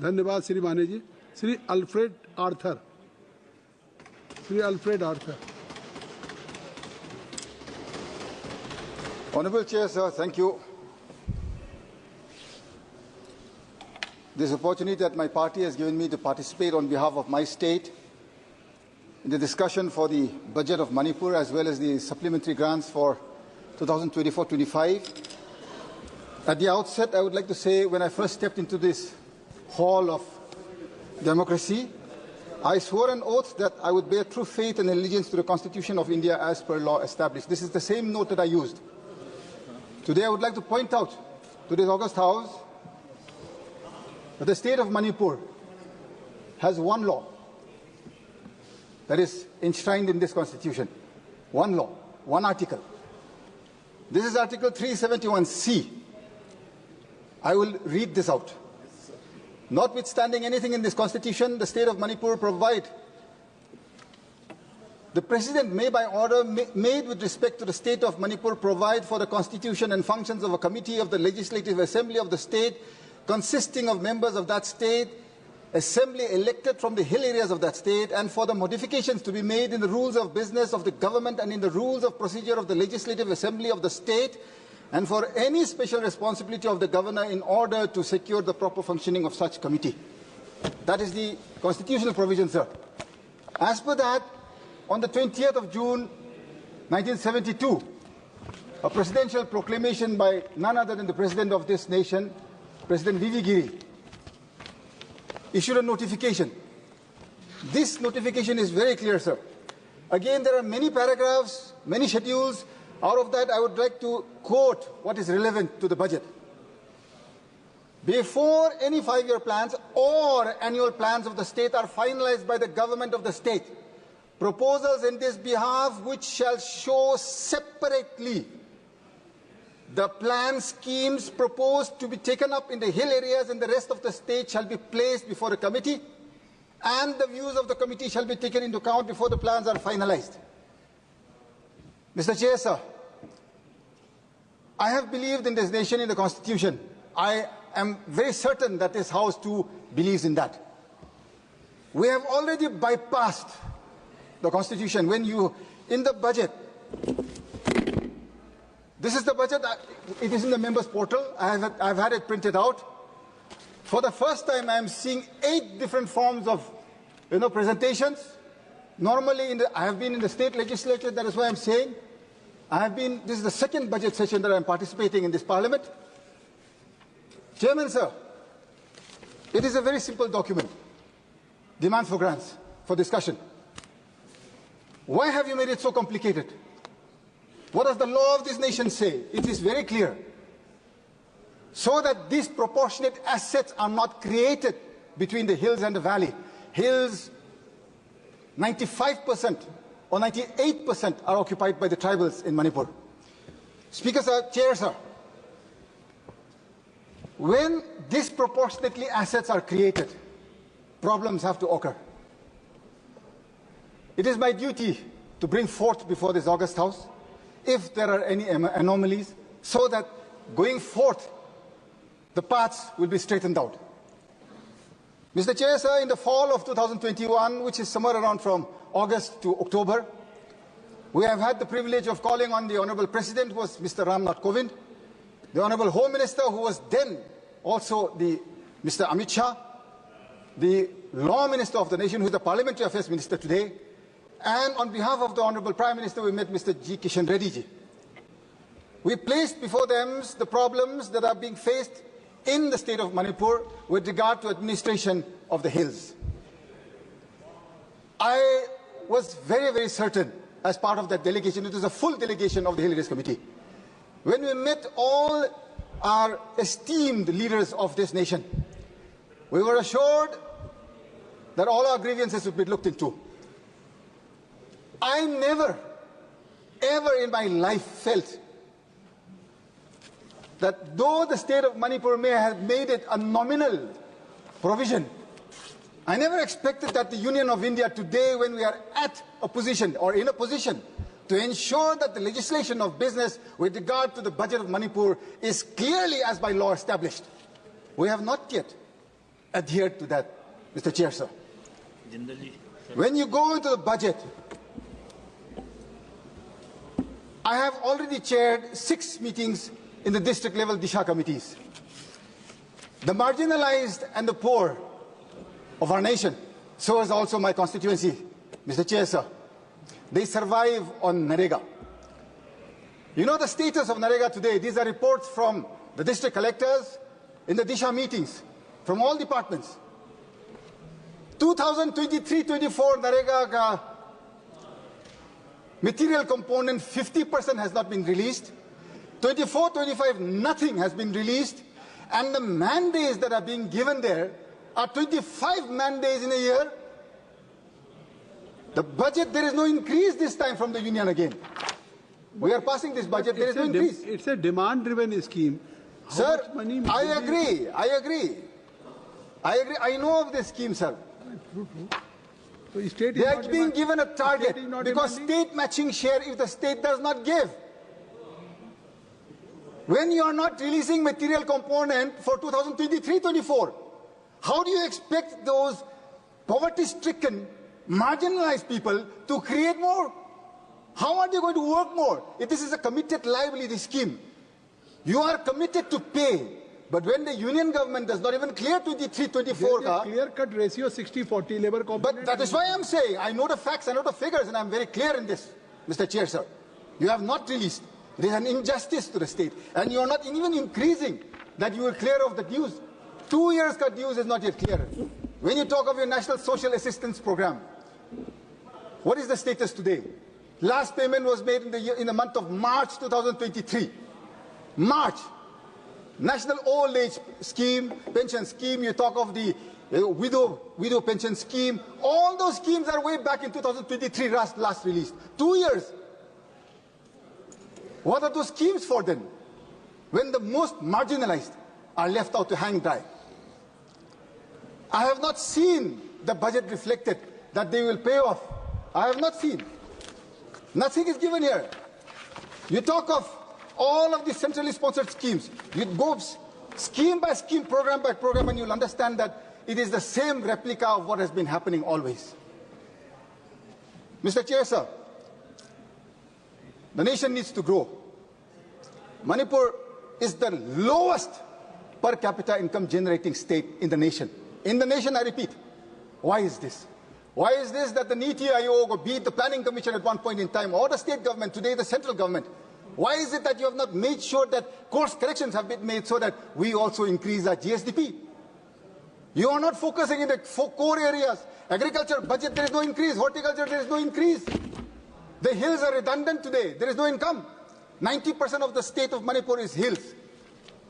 धन्यवाद Shri Mane ji. Shri Alfred Arthur. Shri Alfred Arthur. Honourable Chair, sir, thank you. This opportunity that my party has given me to participate on behalf of my state in the discussion for the budget of Manipur as well as the supplementary grants for 2024-25. At the outset, I would like to say when I first stepped into this hall of democracy, I swore an oath that I would bear true faith and allegiance to the Constitution of India as per law established. This is the same note that I used. Today I would like to point out to this august House that the state of Manipur has one law that is enshrined in this Constitution. One law, one article. This is Article 371C. I will read this out. Notwithstanding anything in this Constitution, the state of Manipur provide the President may, by order made with respect to the state of Manipur, provide for the constitution and functions of a committee of the Legislative Assembly of the state, consisting of members of that state, assembly elected from the hill areas of that state, and for the modifications to be made in the rules of business of the government and in the rules of procedure of the Legislative Assembly of the state, and for any special responsibility of the governor in order to secure the proper functioning of such committee. That is the constitutional provision, sir. As per that, on the 20th of June, 1972, a presidential proclamation by none other than the President of this nation, President V.V. Giri, issued a notification. This notification is very clear, sir. Again, there are many paragraphs, many schedules. Out of that, I would like to quote what is relevant to the budget. Before any 5-year plans or annual plans of the state are finalized by the government of the state, proposals in this behalf which shall show separately the plan schemes proposed to be taken up in the hill areas and the rest of the state shall be placed before the committee, and the views of the committee shall be taken into account before the plans are finalized. Mr. Chair, sir, I have believed in this nation, in the Constitution. I am very certain that this House too believes in that. We have already bypassed the Constitution. When you, in the budget, this is the budget, it is in the members' portal, I've had it printed out. For the first time, I am seeing 8 different forms of presentations. Normally, I have been in the state legislature, that is why I'm saying. This is the second budget session that I'm participating in this parliament. Chairman, sir, it is a very simple document. Demand for grants, for discussion. Why have you made it so complicated? What does the law of this nation say? It is very clear. So that disproportionate assets are not created between the hills and the valley. Hills, 95% or 98% are occupied by the tribals in Manipur. Speaker, sir, Chair, sir, when disproportionately assets are created, problems have to occur. It is my duty to bring forth before this august House if there are any anomalies, so that going forth the paths will be straightened out. Mr. Chair, sir, in the fall of 2021, which is somewhere around from August to October, we have had the privilege of calling on the Honourable President, who was Mr. Ramnath Kovind, the Honourable Home Minister, who was then also Mr. Amit Shah, the Law Minister of the nation, who is the Parliamentary Affairs Minister today, and on behalf of the Honourable Prime Minister, we met Mr. G. Kishan Reddy ji. We placed before them the problems that are being faced in the state of Manipur with regard to administration of the hills. I was very, very certain as part of that delegation, it was a full delegation of the Hill Areas Committee. When we met all our esteemed leaders of this nation, we were assured that all our grievances would be looked into. I never, ever in my life felt that though the state of Manipur may have made it a nominal provision, I never expected that the Union of India today, when we are at a position or in a position to ensure that the legislation of business with regard to the budget of Manipur is clearly as by law established. We have not yet adhered to that, Mr. Chair, sir. When you go into the budget, I have already chaired 6 meetings in the district level Disha committees. The marginalized and the poor of our nation, so is also my constituency, Mr. Chair, sir. They survive on Narega. You know the status of Narega today. These are reports from the district collectors in the Disha meetings from all departments. 2023-24 Narega ka material component 50% has not been released. 24-25 nothing has been released, and the man-days that are being given there are 25 man-days in a year. The budget, there is no increase this time from the union again. We are passing this budget, there is no increase. It's a demand-driven scheme. Sir, I agree. I know of this scheme, sir. So state they are being given a target because state matching share if the state does not give. When you are not releasing material component for 2023-24, how do you expect those poverty-stricken, marginalized people to create more? How are they going to work more? If this is a committed liability scheme, you are committed to pay. But when the union government does not even clear 23-24, clear-cut ratio 60-40 labor component. But that is why I am saying I know the facts, I know the figures, and I am very clear in this, Mr. Chair, sir. You have not released. There is an injustice to the state, and you are not even increasing that you will clear off the dues. 2 years cut dues is not yet clear. When you talk of your National Social Assistance Program, what is the status today? Last payment was made in the month of March 2023. March. National Old Age Scheme, Pension Scheme, you talk of the widow pension scheme. All those schemes are way back in 2023, last released. 2 years. What are those schemes for then? When the most marginalized are left out to hang dry. I have not seen the budget reflected that they will pay off. I have not seen. Nothing is given here. You talk of all of the centrally sponsored schemes. You go scheme by scheme, program by program, and you'll understand that it is the same replica of what has been happening always. Mr. Chair, sir, the nation needs to grow. Manipur is the lowest per capita income generating state in the nation. In the nation, I repeat. Why is this? Why is this that the Niti Aayog, or be it the Planning Commission at one point in time, or the state government, today the central government, why is it that you have not made sure that course corrections have been made so that we also increase our GSDP? You are not focusing in the core areas. Agriculture budget, there is no increase. Horticulture, there is no increase. The hills are redundant today. There is no income. 90% of the state of Manipur is hills.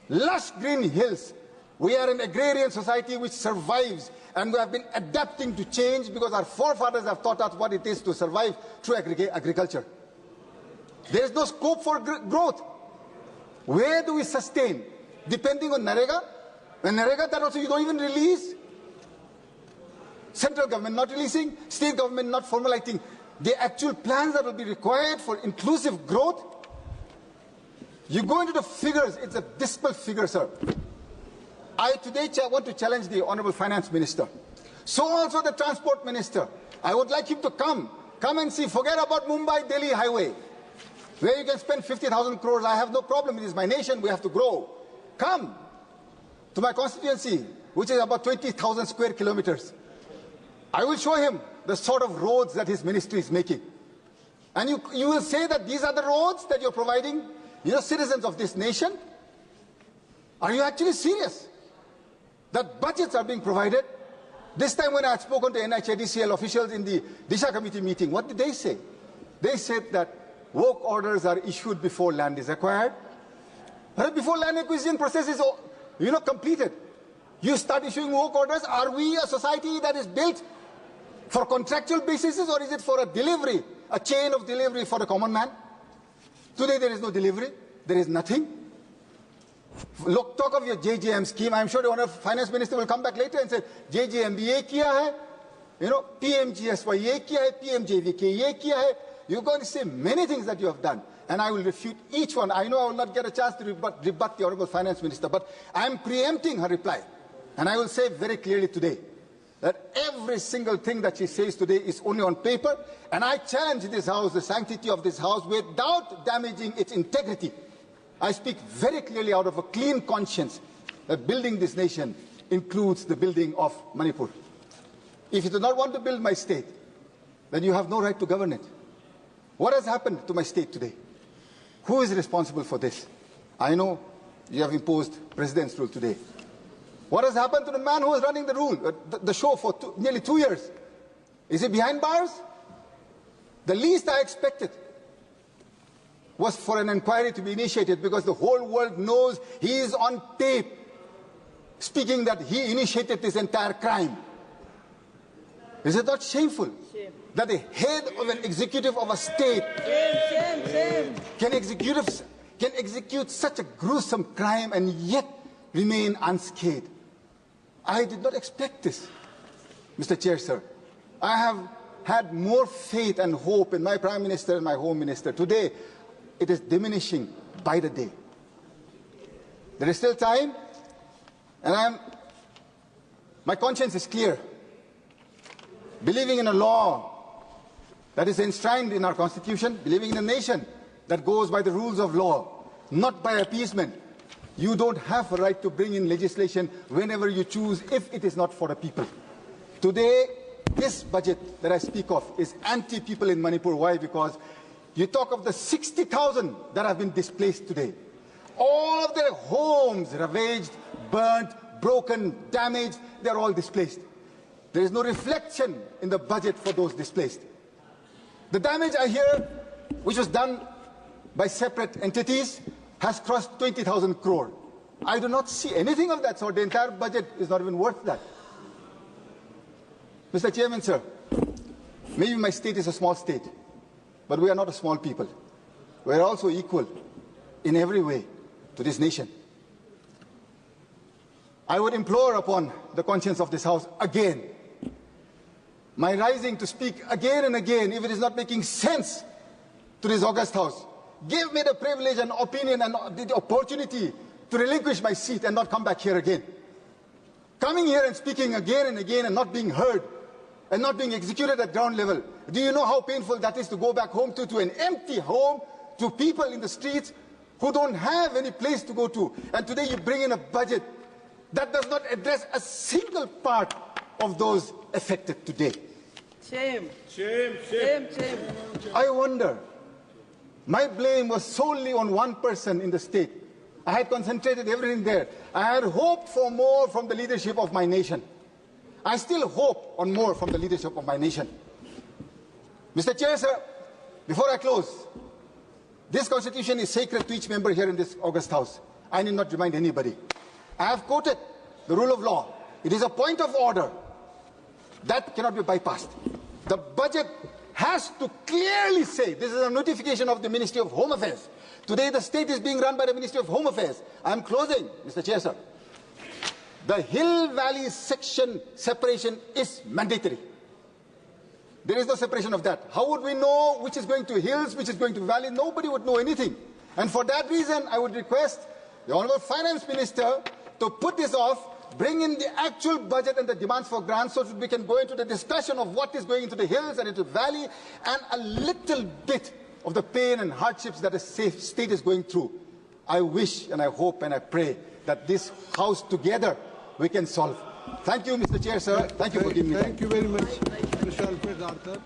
Lush green hills. We are an agrarian society which survives, and we have been adapting to change because our forefathers have taught us what it is to survive through agriculture. There is no scope for growth. Where do we sustain? Depending on Narega? When Narega, that also you don't even release. Central government not releasing, state government not formulating the actual plans that will be required for inclusive growth. You go into the figures, it's a dismal figure, sir. I today want to challenge the Honorable Finance Minister. So also the Transport Minister. I would like him to come and see, forget about Mumbai-Delhi highway, where you can spend 50,000 crores. I have no problem. It is my nation. We have to grow. Come to my constituency, which is about 20,000 square kilometers. I will show him the sort of roads that his ministry is making. And you will say that these are the roads that you're providing, you're citizens of this nation. Are you actually serious that budgets are being provided? This time when I had spoken to NHIDCL officials in the Disha committee meeting, what did they say? They said that work orders are issued before land is acquired. But before land acquisition process is completed, you start issuing work orders. Are we a society that is built for contractual basis, or is it for a delivery, a chain of delivery for the common man? Today there is no delivery. There is nothing. Look, talk of your JJM scheme. I'm sure the Honorable Finance Minister will come back later and say, JJM bhi ye kiya hai, PMGSY ye kiya hai, PMJVK ye kiya hai. You're going to say many things that you have done, and I will refute each one. I know I will not get a chance to rebut the Honorable Finance Minister, but I am preempting her reply. And I will say very clearly today that every single thing that she says today is only on paper, and I challenge this House, the sanctity of this House, without damaging its integrity. I speak very clearly out of a clean conscience that building this nation includes the building of Manipur. If you do not want to build my state, then you have no right to govern it. What has happened to my state today? Who is responsible for this? I know you have imposed President's rule today. What has happened to the man who was running the show for nearly 2 years? Is he behind bars? The least I expected was for an inquiry to be initiated, because the whole world knows he is on tape speaking that he initiated this entire crime. Is it not shameful that the head of an executive of a state can execute such a gruesome crime and yet remain unscathed? I did not expect this, Mr. Chair, sir. I have had more faith and hope in my Prime Minister and my Home Minister. Today, it is diminishing by the day. There is still time, and my conscience is clear. Believing in a law that is enshrined in our Constitution, believing in a nation that goes by the rules of law, not by appeasement, you don't have a right to bring in legislation whenever you choose if it is not for the people. Today, this budget that I speak of is anti-people in Manipur. Why? Because you talk of the 60,000 that have been displaced today. All of their homes ravaged, burnt, broken, damaged, they're all displaced. There is no reflection in the budget for those displaced. The damage I hear, which was done by separate entities, has crossed 20,000 crore. I do not see anything of that sort. The entire budget is not even worth that. Mr. Chairman, sir, maybe my state is a small state, but we are not a small people. We are also equal in every way to this nation. I would implore upon the conscience of this House again, my rising to speak again and again, if it is not making sense to this august House. Give me the privilege and opinion and the opportunity to relinquish my seat and not come back here again. Coming here and speaking again and again and not being heard and not being executed at ground level. Do you know how painful that is to go back home to an empty home, to people in the streets who don't have any place to go to? And today you bring in a budget that does not address a single part of those affected today. Shame. Shame, shame. Shame, shame. I wonder. My blame was solely on one person in the state. I had concentrated everything there. I had hoped for more from the leadership of my nation. I still hope on more from the leadership of my nation. Mr. Chair, sir, before I close, this Constitution is sacred to each member here in this august House. I need not remind anybody. I have quoted the rule of law. It is a point of order. That cannot be bypassed. The budget has to clearly say, this is a notification of the Ministry of Home Affairs. Today the state is being run by the Ministry of Home Affairs. I am closing, Mr. Chair, sir. The Hill-Valley section separation is mandatory. There is no separation of that. How would we know which is going to hills, which is going to valley? Nobody would know anything. And for that reason, I would request the Honourable Finance Minister to put this off, bring in the actual budget and the demands for grants so that we can go into the discussion of what is going into the hills and into the valley, and a little bit of the pain and hardships that the state is going through. I wish and I hope and I pray that this House together we can solve. Thank you, Mr. Chair, sir. Thank you for giving me time. Thank you very much, Mr. Alfred Arthur.